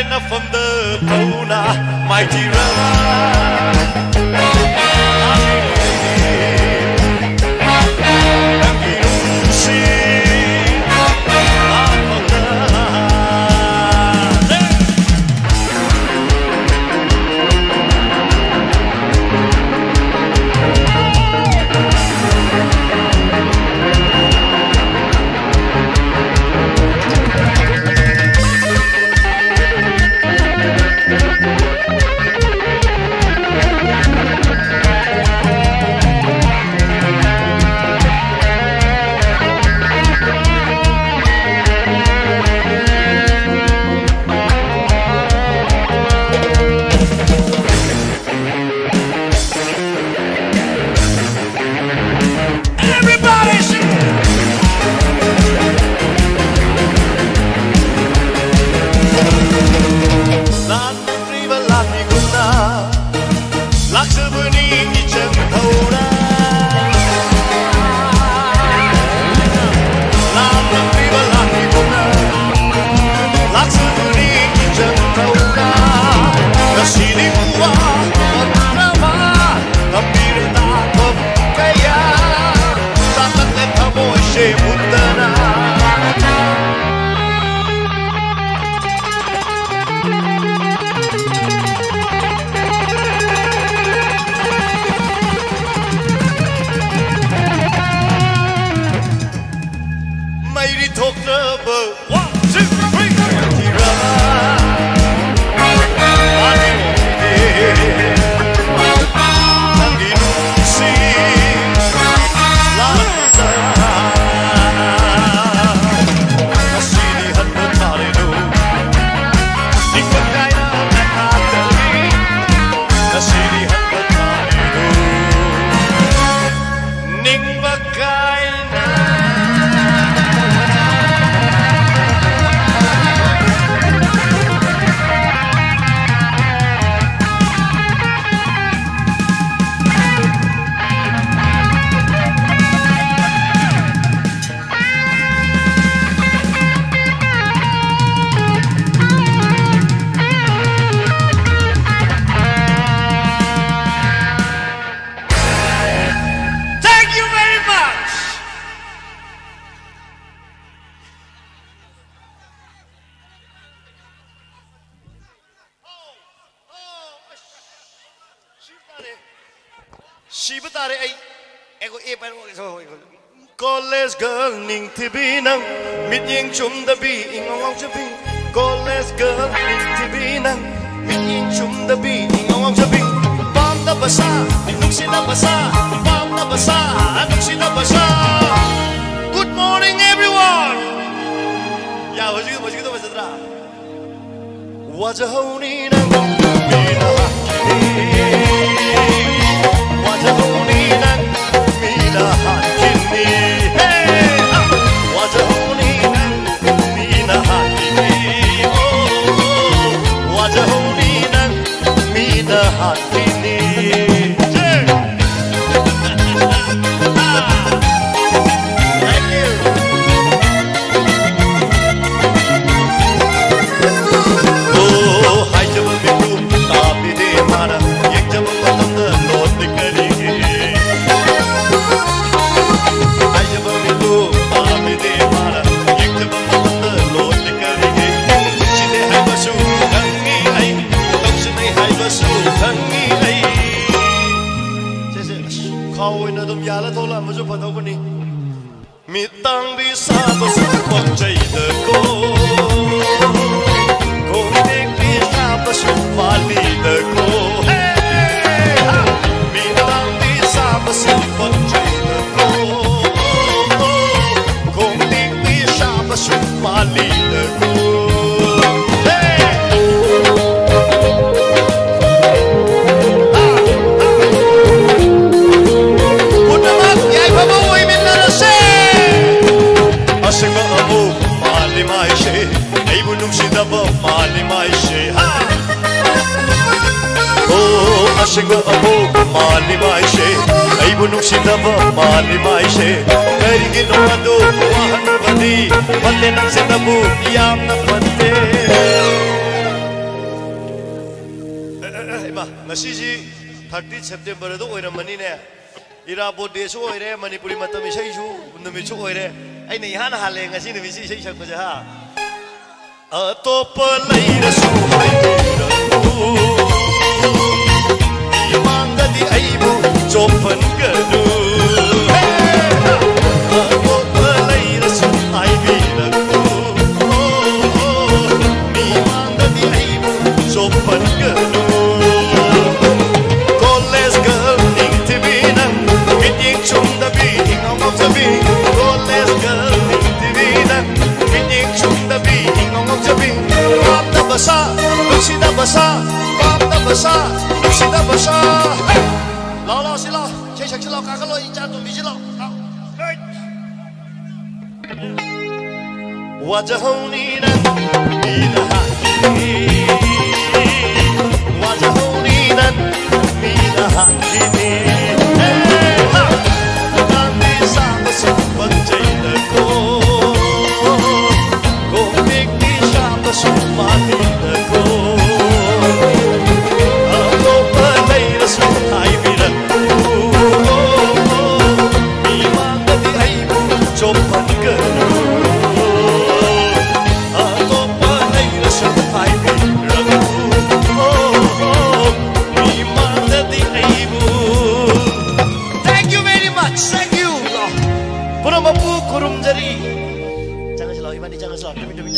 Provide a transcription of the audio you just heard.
from the Puna, mighty river. College girl ning tibi nang mit ying chum da bi ingong ong chabi. College girl ning tibi nang mit ying chum da bi ingong ong chabi. Bam na basa, nung sina basa, bam na basa, nung sina basa. Good morning everyone. Ya wajib basa tra. Wajahoni nang mina wajahoni nang mina kini. Mitang bisa bersumpah jadi ko, kontek bisa bersumpah lidah ko. Mitang bisa bersumpah jadi ko, kontek bisa bersumpah lidah ko. Ashiga abog mali maishe, ay bunong sinaba mali maishe. Kaya ginawa do wahan badi, pati nang sinabu yam na pati. Ima, ngasiji 30 September do oira mani ne. Ira bode so oire Manipuri matami sei su numi so oire. Ai nei hana hale ngasi numi sei sak baja ha. Atopa leira su oira. Imanga di aibu chopan gadu. Atopa leira su aibira ku. Imanga di aibu chopan gadu. Basa, Luxida Basa, Bapta Basa, Luxida Basa. Lao lao si lao, chơi sạc si lao, cả cái lối cha tụi mình si lao. Wajahoni nan, mina hakini. Wajahoni nan, mina hakini. Nanti sama sebab jaya ko, ko mikni sama sebab. Jangan selalu, Iman, jangan selalu.